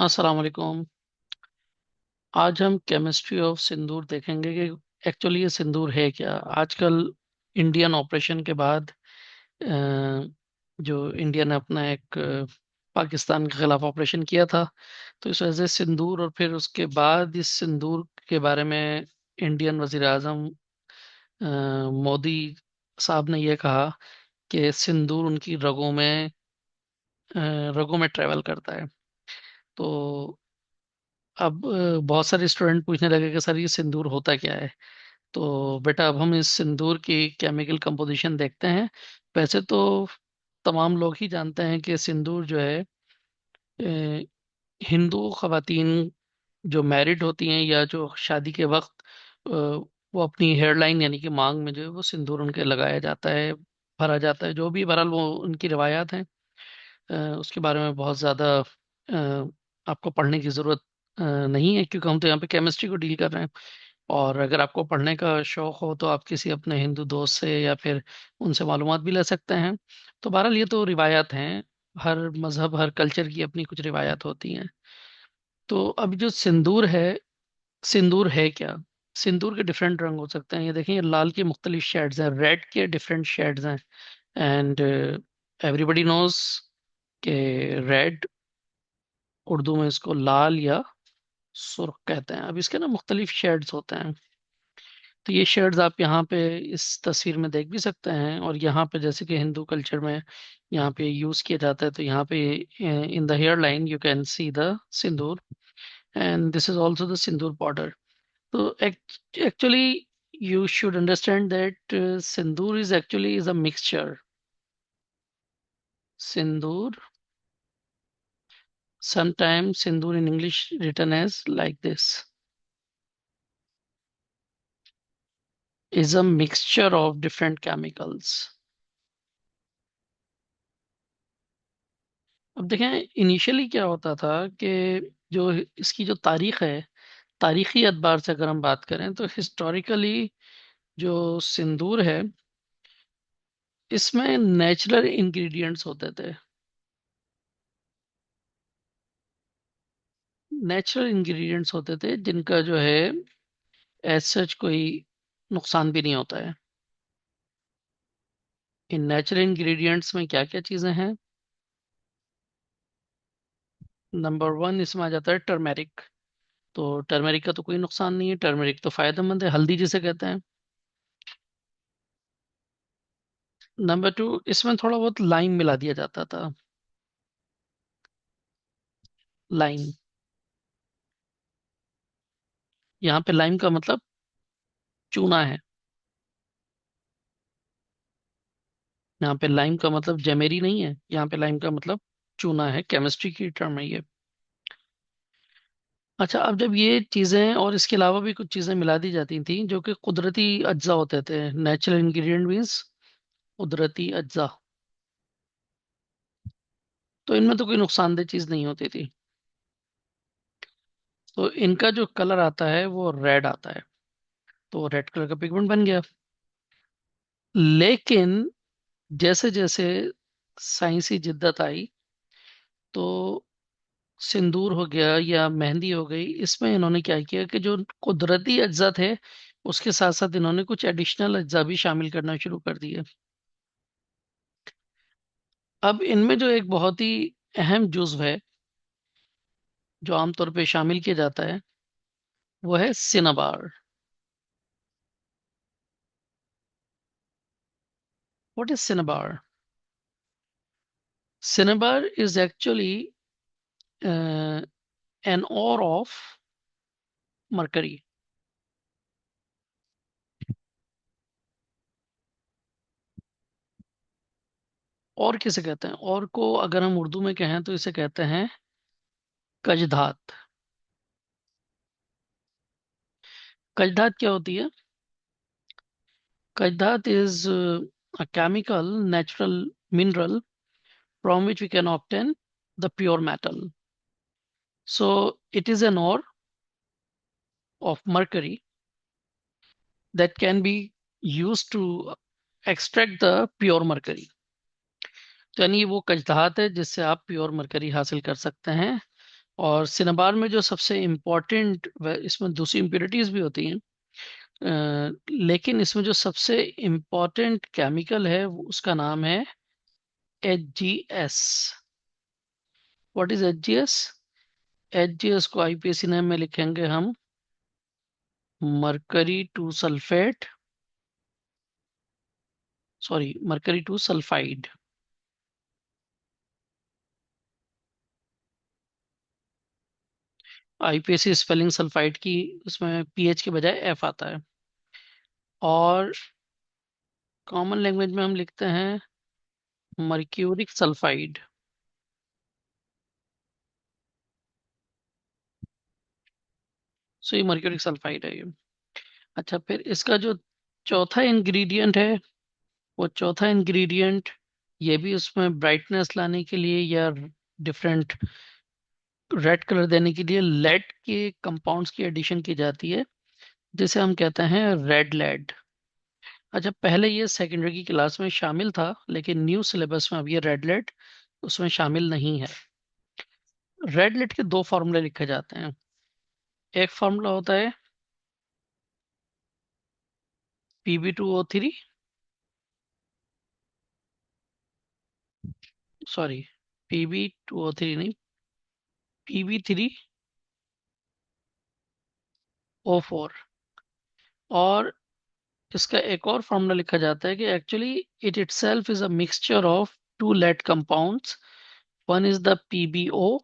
अस्सलाम वालेकुम। आज हम केमिस्ट्री ऑफ सिंदूर देखेंगे कि एक्चुअली ये सिंदूर है क्या। आजकल इंडियन ऑपरेशन के बाद जो इंडिया ने अपना एक पाकिस्तान के खिलाफ ऑपरेशन किया था, तो इस वजह से सिंदूर, और फिर उसके बाद इस सिंदूर के बारे में इंडियन वजीर आजम मोदी साहब ने ये कहा कि सिंदूर उनकी अ, रगों में ट्रेवल करता है। तो अब बहुत सारे स्टूडेंट पूछने लगे कि सर ये सिंदूर होता क्या है। तो बेटा अब हम इस सिंदूर की केमिकल कंपोजिशन देखते हैं। वैसे तो तमाम लोग ही जानते हैं कि सिंदूर जो है अ, हिंदू खवातीन जो मैरिड होती हैं या जो शादी के वक्त वो अपनी हेयरलाइन यानी कि मांग में जो है वो सिंदूर उनके लगाया जाता है, भरा जाता है। जो भी बहरहाल वो उनकी रिवायात हैं, उसके बारे में बहुत ज़्यादा आपको पढ़ने की ज़रूरत नहीं है, क्योंकि हम तो यहाँ पे केमिस्ट्री को डील कर रहे हैं। और अगर आपको पढ़ने का शौक हो तो आप किसी अपने हिंदू दोस्त से या फिर उनसे मालूमात भी ले सकते हैं। तो बहरहाल ये तो रिवायात हैं। हर मजहब, हर कल्चर की अपनी कुछ रिवायात होती हैं। तो अब जो सिंदूर है क्या। सिंदूर के डिफरेंट रंग हो सकते हैं। ये देखें, ये लाल के मुख्तलिफ शेड्स हैं, रेड के डिफरेंट शेड्स हैं। एंड एवरीबडी नोज के रेड, उर्दू में इसको लाल या सुर्ख कहते हैं। अब इसके ना मुख्तलिफ शेड्स होते हैं। तो ये शेड्स आप यहाँ पे इस तस्वीर में देख भी सकते हैं। और यहाँ पे जैसे कि हिंदू कल्चर में यहाँ पे यूज किया जाता है, तो यहाँ पे in the hair line you can see the sindoor, and this is also the sindoor powder. तो actually you should understand that sindoor is actually is a mixture. Sindoor, sometimes sindoor in English written as like this, is a mixture of different chemicals. अब देखें, initially क्या होता था कि जो इसकी जो तारीख है, तारीखी एतबार से अगर हम बात करें तो हिस्टोरिकली जो सिंदूर है, इसमें नेचुरल इंग्रेडिएंट्स होते थे। नेचुरल इंग्रेडिएंट्स होते थे जिनका जो है एज सच कोई नुकसान भी नहीं होता है। इन नेचुरल इंग्रेडिएंट्स में क्या क्या चीजें हैं। नंबर वन इसमें आ जाता है टर्मेरिक। तो टर्मेरिक का तो कोई नुकसान नहीं है, टर्मेरिक तो फायदेमंद है, हल्दी जिसे कहते हैं। नंबर टू, इसमें थोड़ा बहुत लाइम मिला दिया जाता था। लाइम, यहाँ पे लाइम का मतलब चूना है। यहाँ पे लाइम का मतलब जमेरी नहीं है, यहाँ पे लाइम का मतलब चूना है। केमिस्ट्री की टर्म है ये। अच्छा, अब जब ये चीजें और इसके अलावा भी कुछ चीजें मिला दी जाती थी जो कि कुदरती अज्जा होते थे। नेचुरल इंग्रेडिएंट मीन्स कुदरती अज्जा। तो इनमें तो कोई नुकसानदेह चीज नहीं होती थी। तो इनका जो कलर आता है वो रेड आता है। तो रेड कलर का पिगमेंट बन गया। लेकिन जैसे जैसे साइंसी जिद्दत आई, तो सिंदूर हो गया या मेहंदी हो गई, इसमें इन्होंने क्या किया कि जो कुदरती अज्जा थे उसके साथ साथ इन्होंने कुछ एडिशनल अज्जा भी शामिल करना शुरू कर दिए। अब इनमें जो एक बहुत ही अहम जुज्व है जो आमतौर पे शामिल किया जाता है, वो है cinnabar. What is cinnabar? Cinnabar is actually an और ऑफ मरकरी। और किसे कहते हैं? और को अगर हम उर्दू में कहें तो इसे कहते हैं कजधात। कजधात क्या होती है? कजधात is a chemical natural mineral from which we can obtain the pure metal. So it is an ore of mercury that can be used to extract the pure mercury. तो यानी वो कजदात है जिससे आप प्योर मरकरी हासिल कर सकते हैं। और सिनेबार में जो सबसे इम्पोर्टेंट, इसमें दूसरी इम्प्योरिटीज भी होती हैं, लेकिन इसमें जो सबसे इम्पोर्टेंट केमिकल है उसका नाम है HGS। What is HGS? HGS को आईपीएसी नाम में लिखेंगे हम mercury two sulphate, sorry mercury two sulphide. IUPAC spelling sulphide की, उसमें पीएच के बजाय एफ आता है। और कॉमन लैंग्वेज में हम लिखते हैं मर्क्यूरिक सल्फाइड। सो ये मर्क्यूरिक सल्फाइड है ये। अच्छा, फिर इसका जो चौथा इंग्रेडिएंट है, वो चौथा इंग्रेडिएंट, ये भी उसमें ब्राइटनेस लाने के लिए या डिफरेंट रेड कलर देने के लिए लेड के कंपाउंड्स की एडिशन की जाती है, जिसे हम कहते हैं रेड लेड। अच्छा, पहले ये सेकेंडरी की क्लास में शामिल था, लेकिन न्यू सिलेबस में अब ये रेड लेड उसमें शामिल नहीं है। रेड लेड के दो फॉर्मूले लिखे जाते हैं। एक फॉर्मूला होता है Pb2O3, सॉरी Pb2O3 नहीं, Pb3O4। और इसका एक और फॉर्मूला लिखा जाता है कि actually it itself is a mixture of two lead compounds, one is the PbO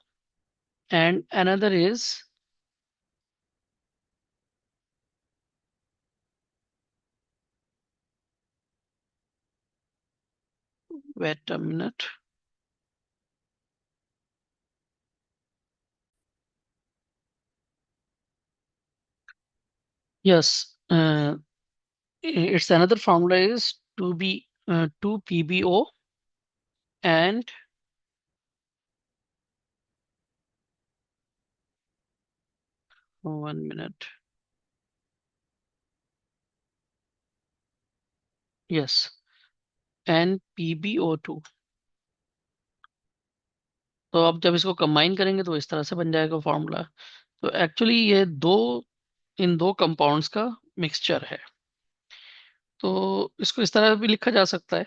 and another is, wait a minute, yes, its another formula is 2PbO and 1 minute, yes, and PbO2। तो अब जब इसको combine करेंगे तो इस तरह से बन जाएगा फॉर्मूला। तो एक्चुअली ये दो, इन दो कंपाउंड्स का मिक्सचर है। तो इसको इस तरह भी लिखा जा सकता है,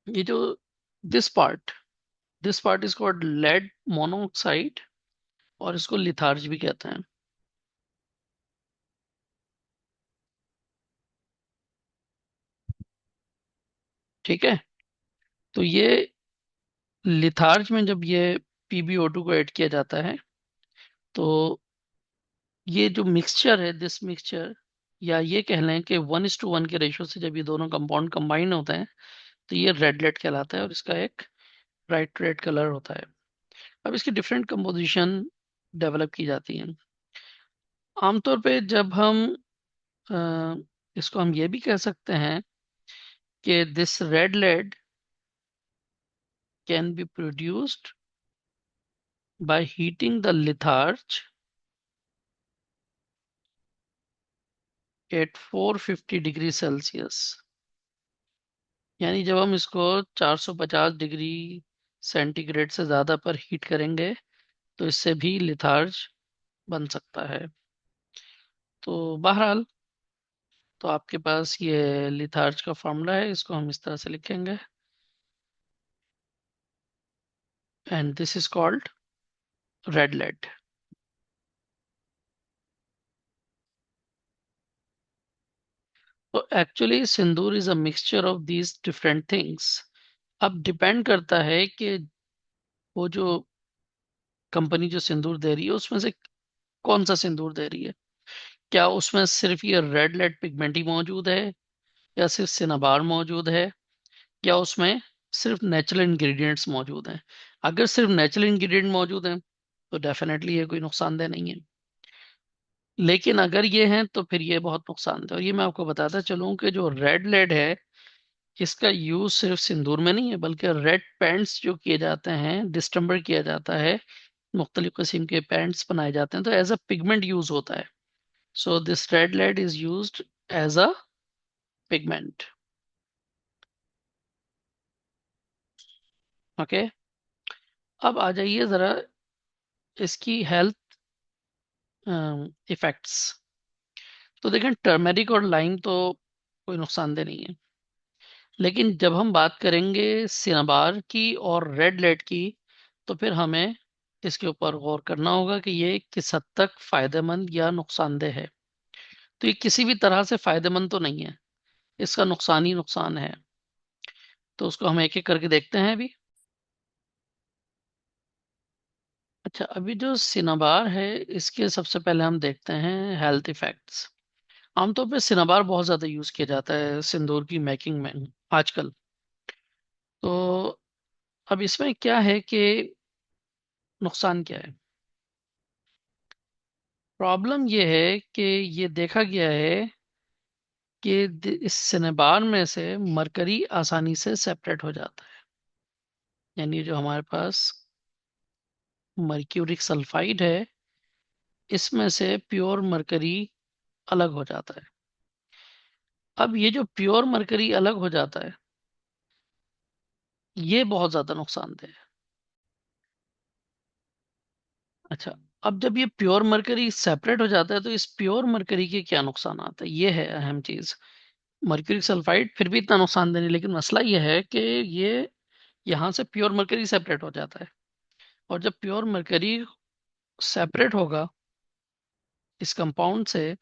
ये जो this part this part is called lead monoxide, और इसको लिथार्ज भी कहते हैं। ठीक है, तो ये लिथार्ज में जब ये PbO2 को ऐड किया जाता है, तो ये जो मिक्सचर है, दिस मिक्सचर, या ये कह लें कि 1:1 के रेशो से जब ये दोनों कंपाउंड कंबाइन होते हैं, तो ये रेड लेड कहलाता है और इसका एक ब्राइट रेड कलर होता है। अब इसकी डिफरेंट कंपोजिशन डेवलप की जाती हैं। आमतौर पे जब हम अ, इसको हम ये भी कह सकते हैं कि this red lead can be produced by heating the litharge at 450 degree Celsius. यानी जब हम इसको 450 डिग्री सेंटीग्रेड से ज़्यादा पर हीट करेंगे, तो इससे भी लिथार्ज बन सकता है। तो बहरहाल, तो आपके पास ये लिथार्ज का फॉर्मूला है, इसको हम इस तरह से लिखेंगे, and this is called red lead. तो actually sindoor is a mixture of these different things. अब डिपेंड करता है कि वो जो कंपनी जो सिंदूर दे रही है उसमें से कौन सा सिंदूर दे रही है। क्या उसमें सिर्फ ये रेड लेड पिगमेंट ही मौजूद है, या सिर्फ सिनाबार मौजूद है, या उसमें सिर्फ नेचुरल इंग्रेडिएंट्स मौजूद हैं। अगर सिर्फ नेचुरल इंग्रेडिएंट मौजूद हैं तो डेफिनेटली ये कोई नुकसानदेह नहीं है, लेकिन अगर ये हैं तो फिर ये बहुत नुकसानदेह। और ये मैं आपको बताता चलूं कि जो रेड लेड है, इसका यूज सिर्फ सिंदूर में नहीं है, बल्कि रेड पेंट्स जो किए जाते हैं, डिस्टेम्बर किया जाता है, मुख्तलिफ किस्म के पेंट्स बनाए जाते हैं, तो एज अ पिगमेंट यूज होता है। So this red lead is used as a pigment. Okay, अब आ जाइए जरा इसकी हेल्थ इफेक्ट्स, तो देखें टर्मेरिक और लाइम तो कोई नुकसानदेह नहीं है, लेकिन जब हम बात करेंगे सिनबार की और रेड लेड की, तो फिर हमें इसके ऊपर गौर करना होगा कि ये किस हद तक फायदेमंद या नुकसानदेह है। तो ये किसी भी तरह से फायदेमंद तो नहीं है, इसका नुकसान ही नुकसान है। तो उसको हम एक एक करके देखते हैं अभी। अच्छा, अभी जो सिनाबार है, इसके सबसे पहले हम देखते हैं हेल्थ इफेक्ट्स। आमतौर पे सिनाबार बहुत ज़्यादा यूज़ किया जाता है सिंदूर की मेकिंग में आजकल। तो अब इसमें क्या है कि नुकसान क्या है। प्रॉब्लम ये है कि ये देखा गया है कि इस सिनेबार में से मरकरी आसानी से सेपरेट हो जाता है। यानी जो हमारे पास मर्क्यूरिक सल्फाइड है, इसमें से प्योर मरकरी अलग हो जाता है। अब ये जो प्योर मरकरी अलग हो जाता है, ये बहुत ज्यादा नुकसानदेह है। अच्छा, अब जब ये प्योर मरकरी सेपरेट हो जाता है, तो इस प्योर मरकरी के क्या नुकसान आते हैं, ये है अहम चीज। मर्क्यूरिक सल्फाइड फिर भी इतना नुकसानदेह नहीं, लेकिन मसला ये है कि ये यहाँ से प्योर मरकरी सेपरेट हो जाता है। और जब प्योर मरकरी सेपरेट होगा इस कंपाउंड से,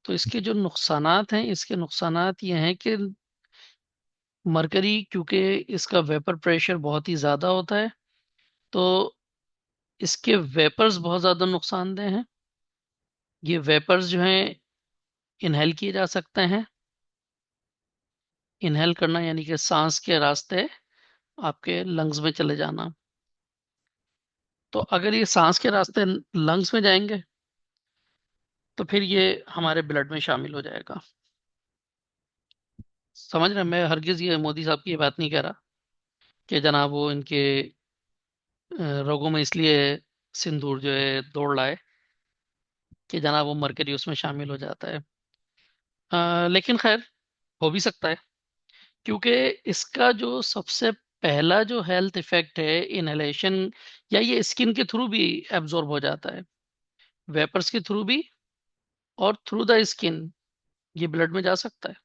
तो इसके जो नुकसानात हैं, इसके नुकसानात ये हैं कि मरकरी, क्योंकि इसका वेपर प्रेशर बहुत ही ज़्यादा होता है, तो इसके वेपर्स बहुत ज़्यादा नुकसानदेह हैं। ये वेपर्स जो हैं इनहेल किए जा सकते हैं। इनहेल करना यानी कि सांस के रास्ते आपके लंग्स में चले जाना। तो अगर ये सांस के रास्ते लंग्स में जाएंगे, तो फिर ये हमारे ब्लड में शामिल हो जाएगा। समझ रहे हैं? मैं हरगिज ये मोदी साहब की ये बात नहीं कह रहा कि जनाब वो इनके रगों में इसलिए सिंदूर जो है दौड़ लाए कि जनाब वो मरकरी उसमें शामिल हो जाता है। लेकिन खैर, हो भी सकता है, क्योंकि इसका जो सबसे पहला जो हेल्थ इफेक्ट है इनहेलेशन, या ये स्किन के थ्रू भी एब्जॉर्ब हो जाता है, वेपर्स के थ्रू भी, और थ्रू द स्किन ये ब्लड में जा सकता है।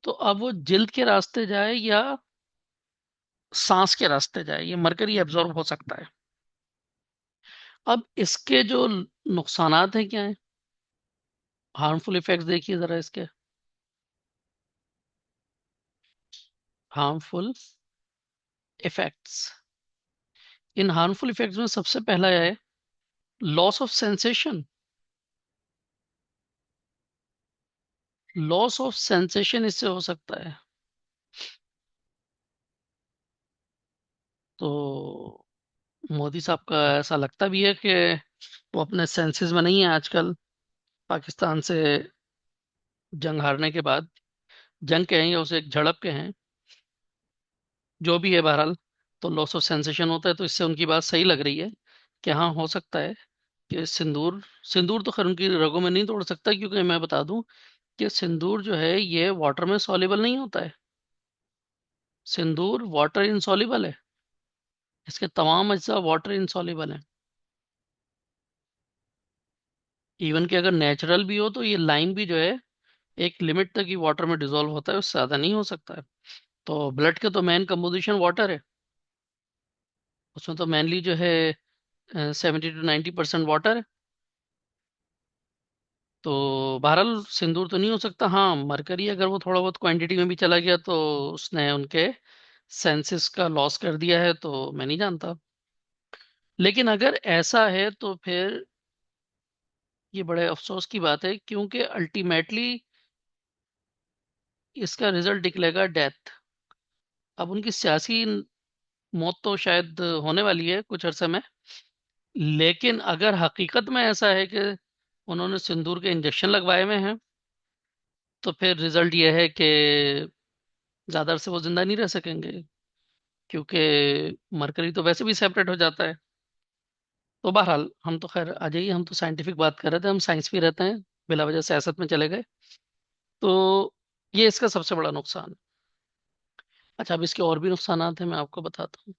तो अब वो जिल्द के रास्ते जाए या सांस के रास्ते जाए, ये मरकरी एब्जॉर्ब हो सकता है। अब इसके जो नुकसानात हैं क्या है, हार्मफुल इफेक्ट्स देखिए जरा इसके। हार्मफुल इफेक्ट्स, इन हार्मफुल इफेक्ट्स में सबसे पहला है loss of sensation. Loss of sensation इससे हो सकता है। तो मोदी साहब का ऐसा लगता भी है कि वो अपने सेंसेस में नहीं है आजकल, पाकिस्तान से जंग हारने के बाद। जंग के हैं या उसे एक झड़प के हैं, जो भी है बहरहाल, तो लॉस ऑफ सेंसेशन होता है। तो इससे उनकी बात सही लग रही है कि हाँ, हो सकता है कि सिंदूर, सिंदूर तो खैर उनकी रगों में नहीं तोड़ सकता, क्योंकि मैं बता दूं कि सिंदूर जो है ये वाटर में सॉल्युबल नहीं होता है। सिंदूर वाटर इनसॉल्युबल है, इसके तमाम अज्जा वाटर इनसॉल्युबल हैं। इवन कि अगर नेचुरल भी हो, तो ये लाइम भी जो है एक लिमिट तक ही वाटर में डिसॉल्व होता है, उससे ज़्यादा नहीं हो सकता है। तो ब्लड के तो मेन कंपोजिशन वाटर है, उसमें तो मेनली जो है 70 to 90% वाटर है। तो बहरहाल सिंदूर तो नहीं हो सकता। हाँ, मरकरी अगर वो थोड़ा बहुत क्वांटिटी में भी चला गया, तो उसने उनके सेंसेस का लॉस कर दिया है, तो मैं नहीं जानता। लेकिन अगर ऐसा है, तो फिर ये बड़े अफसोस की बात है, क्योंकि अल्टीमेटली इसका रिजल्ट निकलेगा डेथ। अब उनकी सियासी मौत तो शायद होने वाली है कुछ अरसे में, लेकिन अगर हकीकत में ऐसा है कि उन्होंने सिंदूर के इंजेक्शन लगवाए हुए हैं, तो फिर रिजल्ट ये है कि ज्यादा अरसे वो जिंदा नहीं रह सकेंगे, क्योंकि मरकरी तो वैसे भी सेपरेट हो जाता है। तो बहरहाल, हम तो खैर आ जाइए, हम तो साइंटिफिक बात कर रहे थे, हम साइंस भी रहते हैं, बिला वजह सियासत में चले गए। तो ये इसका सबसे बड़ा नुकसान। अच्छा, अब इसके और भी नुकसान हैं, मैं आपको बताता हूँ।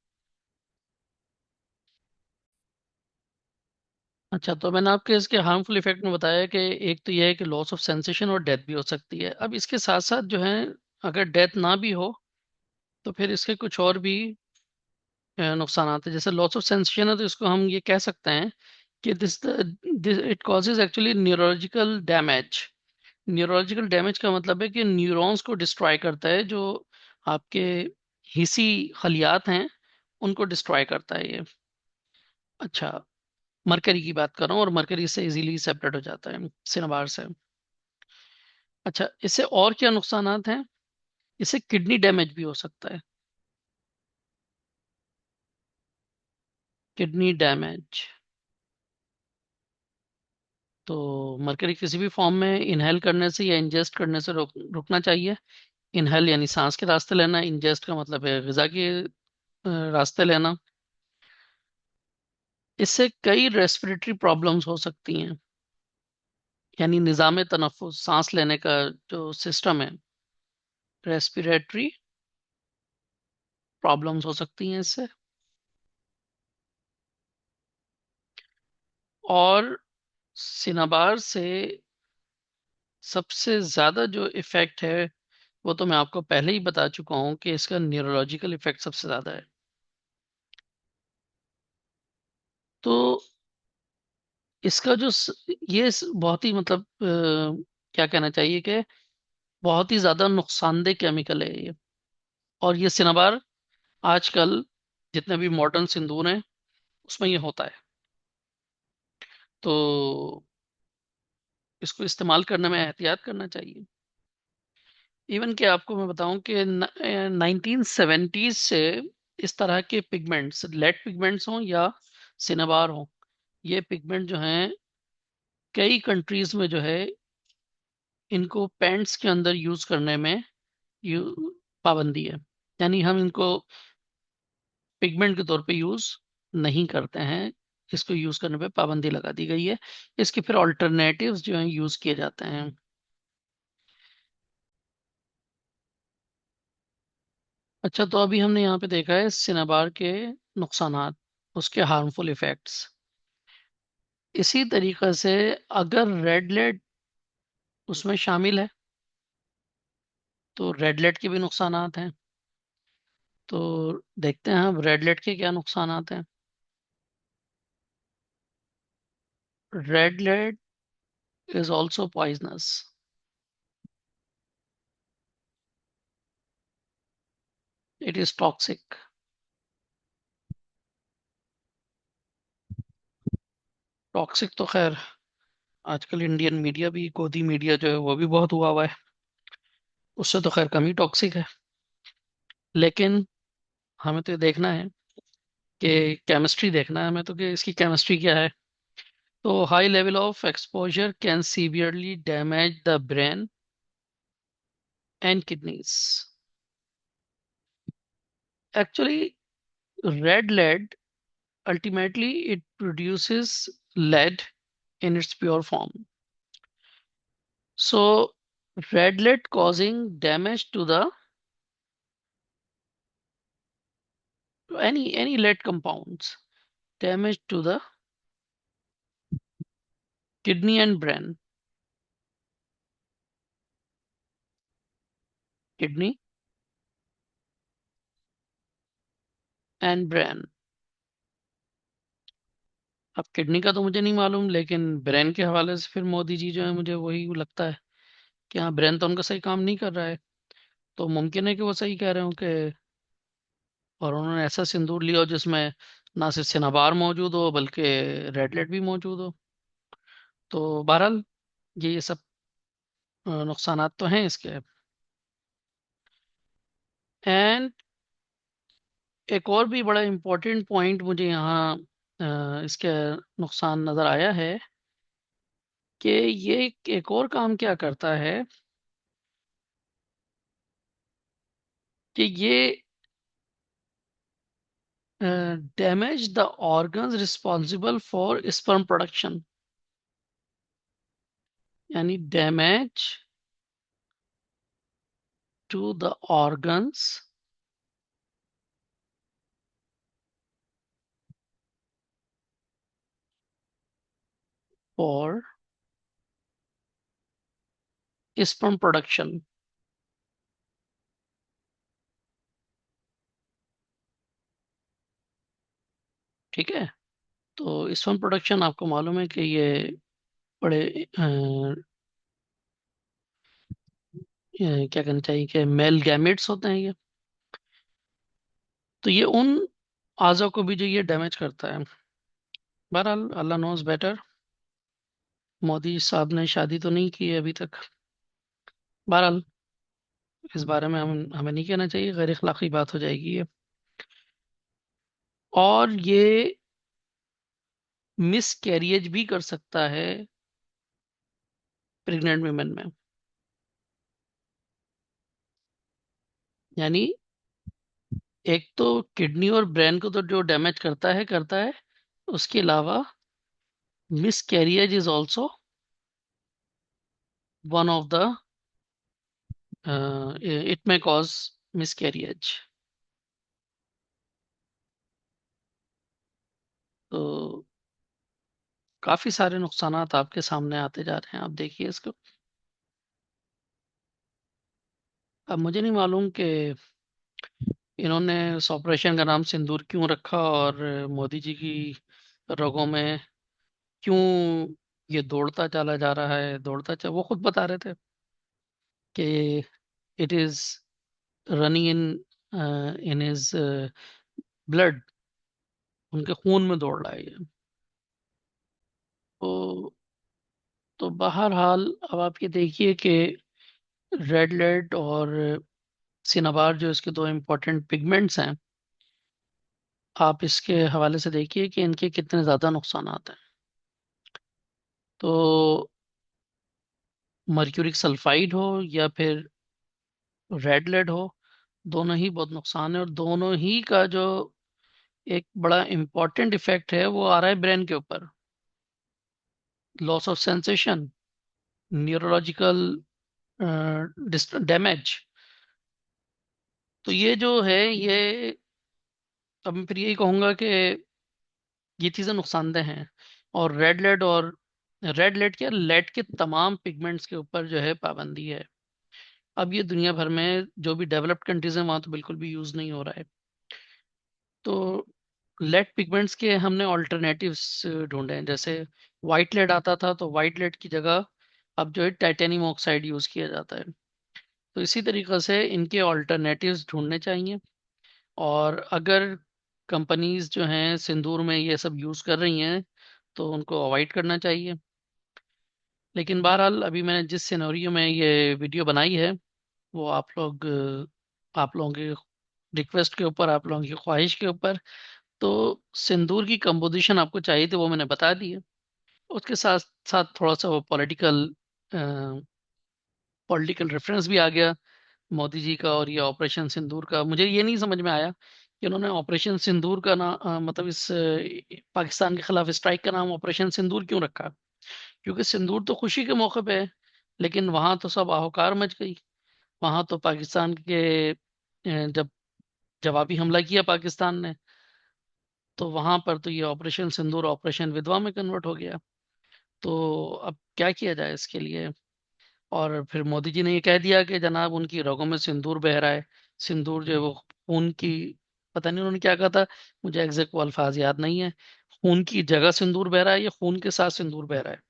अच्छा, तो मैंने आपके इसके हार्मफुल इफेक्ट में बताया कि एक तो यह है कि लॉस ऑफ सेंसेशन और डेथ भी हो सकती है। अब इसके साथ साथ जो है, अगर डेथ ना भी हो तो फिर इसके कुछ और भी नुकसान आते हैं। जैसे लॉस ऑफ सेंसेशन है तो इसको हम ये कह सकते हैं कि this it causes actually neurological damage. Neurological damage का मतलब है कि न्यूरॉन्स को डिस्ट्रॉय करता है, जो आपके हिसी खलियात हैं उनको डिस्ट्रॉय करता है ये। अच्छा, मरकरी की बात कर रहा हूँ, और मरकरी से इजीली सेपरेट हो जाता है सिनेबार से। अच्छा, इससे और क्या नुकसानात हैं? इससे किडनी डैमेज भी हो सकता है। किडनी डैमेज, तो मरकरी किसी भी फॉर्म में इनहेल करने से या इंजेस्ट करने से रुकना चाहिए। इनहेल यानी सांस के रास्ते लेना, इंजेस्ट का मतलब है गजा के रास्ते लेना। इससे कई रेस्पिरेटरी प्रॉब्लम्स हो सकती हैं, यानी निज़ाम तनफ्फुस, सांस लेने का जो सिस्टम है, रेस्पिरेटरी प्रॉब्लम्स हो सकती हैं इससे। और सिनाबार से सबसे ज्यादा जो इफेक्ट है वो तो मैं आपको पहले ही बता चुका हूं कि इसका न्यूरोलॉजिकल इफेक्ट सबसे ज्यादा है। तो इसका जो बहुत ही मतलब क्या कहना चाहिए कि बहुत ही ज्यादा नुकसानदेह केमिकल है ये। और ये सिनाबार आजकल जितने भी मॉडर्न सिंदूर हैं उसमें ये होता है। तो इसको इस्तेमाल करने में एहतियात करना चाहिए। इवन कि आपको मैं बताऊं कि 1970s से इस तरह के पिगमेंट्स, लेड पिगमेंट्स हों या सिनेबार हों, ये पिगमेंट जो हैं कई कंट्रीज में जो है इनको पेंट्स के अंदर यूज करने में पाबंदी है। यानी हम इनको पिगमेंट के तौर पे यूज नहीं करते हैं, इसको यूज करने पे पाबंदी लगा दी गई है। इसके फिर ऑल्टरनेटिव्स जो हैं यूज किए जाते हैं। अच्छा, तो अभी हमने यहाँ पे देखा है सिनेबार के नुकसानात, उसके हार्मफुल इफेक्ट्स। इसी तरीके से अगर रेड लाइट उसमें शामिल है तो रेड लाइट के भी नुकसानात हैं। तो देखते हैं हम रेड लाइट के क्या नुकसानात हैं। Red light is also poisonous. It is toxic. Toxic तो खैर आजकल इंडियन मीडिया भी, गोदी मीडिया जो है वो भी बहुत हुआ हुआ है, उससे तो खैर कम ही टॉक्सिक है। लेकिन हमें तो ये देखना है कि केमिस्ट्री देखना है हमें तो कि इसकी केमिस्ट्री क्या है। तो high level of exposure can severely damage the brain and kidneys. Actually red lead ultimately it produces lead in its pure form. So red lead causing damage to the any lead compounds, damage to the kidney and brain. Kidney and brain। अब kidney का तो मुझे नहीं मालूम, लेकिन brain के हवाले से फिर मोदी जी जो है मुझे वही लगता है कि हाँ, ब्रेन तो उनका सही काम नहीं कर रहा है। तो मुमकिन है कि वो सही कह रहे हो कि, और उन्होंने ऐसा सिंदूर लिया हो जिसमें ना सिर्फ सिनाबार मौजूद हो बल्कि रेड लाइट भी मौजूद हो। तो बहरहाल ये सब नुकसानात तो हैं इसके। एंड एक और भी बड़ा इम्पोर्टेंट पॉइंट मुझे यहाँ इसके नुकसान नज़र आया है कि ये एक और काम क्या करता है कि ये damage the organs responsible for sperm production. यानी damage to the organs for sperm production. ठीक है। तो स्पर्म प्रोडक्शन आपको मालूम है कि ये बड़े क्या कहना चाहिए कि मेल गैमेट्स होते हैं ये। तो ये उन आज़ा को भी जो ये डैमेज करता है। बहरहाल अल्लाह नोज बेटर। मोदी साहब ने शादी तो नहीं की है अभी तक। बहरहाल इस बारे में हम हमें नहीं कहना चाहिए, गैर अखलाकी बात हो जाएगी ये। और ये मिस कैरियज भी कर सकता है प्रेग्नेंट वुमेन में। यानी एक तो किडनी और ब्रेन को तो जो डैमेज करता है, उसके अलावा miss carriage is also one of the, it may cause miss carriage. तो काफी सारे नुकसानात आपके सामने आते जा रहे हैं, आप देखिए इसको। अब मुझे नहीं मालूम कि इन्होंने इस ऑपरेशन का नाम सिंदूर क्यों रखा, और मोदी जी की रगों में क्यों ये दौड़ता चला जा रहा है, वो खुद बता रहे थे कि it is running in his blood, उनके खून में दौड़ रहा है ये। तो बहरहाल अब आप ये देखिए कि रेड लेड और सिनाबार जो इसके दो इम्पोर्टेंट पिगमेंट्स हैं, आप इसके हवाले से देखिए कि इनके कितने ज़्यादा नुकसान हैं। तो मर्क्यूरिक सल्फाइड हो या फिर रेड लेड हो, दोनों ही बहुत नुकसान है, और दोनों ही का जो एक बड़ा इम्पोर्टेंट इफेक्ट है वो आ रहा है ब्रेन के ऊपर। Loss of sensation, neurological damage. तो ये जो है ये, अब मैं फिर यही कहूंगा कि ये चीज़ें नुकसानदेह हैं। और रेड लेड क्या, लेड के तमाम पिगमेंट्स के ऊपर जो है पाबंदी है। अब ये दुनिया भर में जो भी डेवलप्ड कंट्रीज हैं वहां तो बिल्कुल भी यूज नहीं हो रहा है। तो लेड पिगमेंट्स के हमने ऑल्टरनेटिव्स ढूंढे हैं। जैसे वाइट लेड आता था, तो वाइट लेड की जगह अब जो है टाइटेनियम ऑक्साइड यूज किया जाता है। तो इसी तरीके से इनके ऑल्टरनेटिव्स ढूंढने चाहिए। और अगर कंपनीज जो हैं सिंदूर में ये सब यूज कर रही हैं तो उनको अवॉइड करना चाहिए। लेकिन बहरहाल अभी मैंने जिस सिनेरियो में ये वीडियो बनाई है वो आप लोगों की रिक्वेस्ट के ऊपर, आप लोगों की ख्वाहिश के ऊपर। तो सिंदूर की कंपोजिशन आपको चाहिए थी वो मैंने बता दी है। उसके साथ साथ थोड़ा सा वो पॉलिटिकल रेफरेंस भी आ गया मोदी जी का। और ये ऑपरेशन सिंदूर का मुझे ये नहीं समझ में आया कि उन्होंने ऑपरेशन सिंदूर का मतलब इस पाकिस्तान के खिलाफ स्ट्राइक का नाम ऑपरेशन सिंदूर क्यों रखा। क्योंकि सिंदूर तो खुशी के मौके पे है, लेकिन वहां तो सब आहोकार मच गई। वहां तो पाकिस्तान के जब जवाबी हमला किया पाकिस्तान ने, तो वहां पर तो ये ऑपरेशन सिंदूर ऑपरेशन विधवा में कन्वर्ट हो गया। तो अब क्या किया जाए इसके लिए। और फिर मोदी जी ने ये कह दिया कि जनाब उनकी रगों में सिंदूर बह रहा है। सिंदूर जो है वो खून की, पता नहीं उन्होंने क्या कहा था, मुझे एग्जैक्ट वो अल्फाज याद नहीं है। खून की जगह सिंदूर बह रहा है या खून के साथ सिंदूर बह रहा है।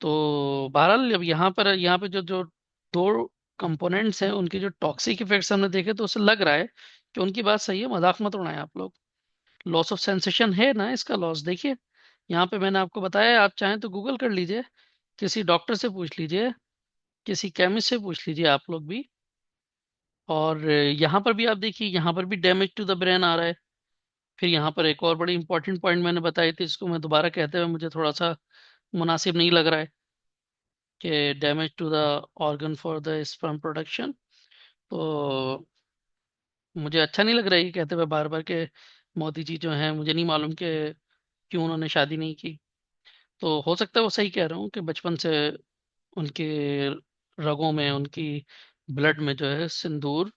तो बहरहाल अब यहाँ पे जो जो दो कंपोनेंट्स हैं उनके जो टॉक्सिक इफेक्ट्स हमने देखे, तो उससे लग रहा है कि उनकी बात सही है, मजाक मत उड़ाएं आप लोग। लॉस ऑफ सेंसेशन है ना इसका लॉस, देखिए यहाँ पे मैंने आपको बताया। आप चाहें तो गूगल कर लीजिए, किसी डॉक्टर से पूछ लीजिए, किसी केमिस्ट से पूछ लीजिए आप लोग भी। और यहाँ पर भी आप देखिए, यहाँ पर भी डैमेज टू द ब्रेन आ रहा है। फिर यहाँ पर एक और बड़ी इंपॉर्टेंट पॉइंट मैंने बताई थी, इसको मैं दोबारा कहते हुए मुझे थोड़ा सा मुनासिब नहीं लग रहा है कि damage to the organ for the sperm production. तो मुझे अच्छा नहीं लग रहा है ये कहते हुए बार बार के मोदी जी जो हैं, मुझे नहीं मालूम कि क्यों उन्होंने शादी नहीं की। तो हो सकता है वो सही कह रहा हूँ कि बचपन से उनके रगों में, उनकी ब्लड में जो है सिंदूर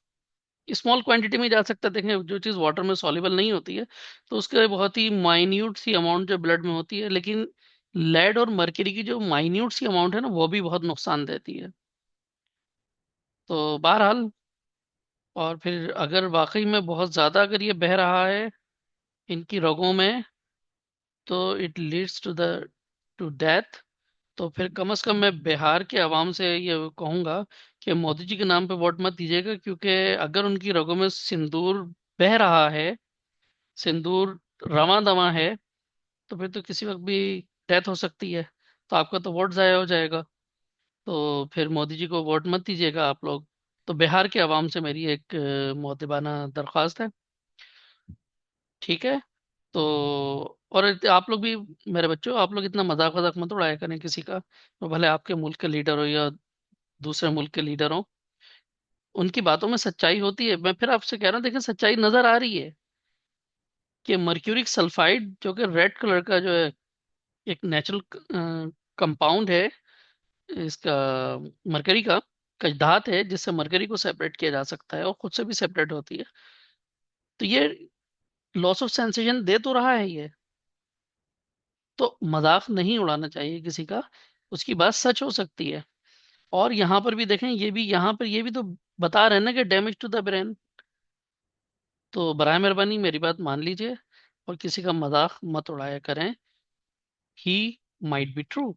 स्मॉल क्वांटिटी में जा सकता है। देखें जो चीज़ वाटर में सॉल्युबल नहीं होती है तो उसके बहुत ही माइन्यूट सी अमाउंट जो ब्लड में होती है, लेकिन लेड और मर्करी की जो माइन्यूट सी अमाउंट है ना, वो भी बहुत नुकसान देती है। तो बहरहाल, और फिर अगर वाकई में बहुत ज्यादा अगर ये बह रहा है इनकी रगों में, तो इट लीड्स टू डेथ। तो फिर कम से कम मैं बिहार के अवाम से ये कहूंगा कि मोदी जी के नाम पे वोट मत दीजिएगा, क्योंकि अगर उनकी रगों में सिंदूर बह रहा है, सिंदूर रवा दवा है, तो फिर तो किसी वक्त भी डेथ हो सकती है। तो आपका तो वोट जाया हो जाएगा। तो फिर मोदी जी को वोट मत दीजिएगा आप लोग। तो बिहार के अवाम से मेरी एक मुअद्दबाना दरख्वास्त है। ठीक है। तो और आप लोग भी, मेरे बच्चों, आप लोग इतना मजाक वजाक मत उड़ाया करें किसी का, तो भले आपके मुल्क के लीडर हो या दूसरे मुल्क के लीडर हो, उनकी बातों में सच्चाई होती है। मैं फिर आपसे कह रहा हूँ, देखिए सच्चाई नजर आ रही है कि मर्क्यूरिक सल्फाइड जो कि रेड कलर का जो है, एक नेचुरल कंपाउंड है इसका, मरकरी का धात है, जिससे मरकरी को सेपरेट किया जा सकता है और खुद से भी सेपरेट होती है। तो ये लॉस ऑफ सेंसेशन दे तो रहा है ये, तो मजाक नहीं उड़ाना चाहिए किसी का। उसकी बात सच हो सकती है। और यहाँ पर भी देखें, ये भी यहाँ पर ये भी तो बता रहे हैं ना कि डैमेज टू द ब्रेन। तो बराए मेहरबानी मेरी बात मान लीजिए और किसी का मजाक मत उड़ाया करें। He might be true.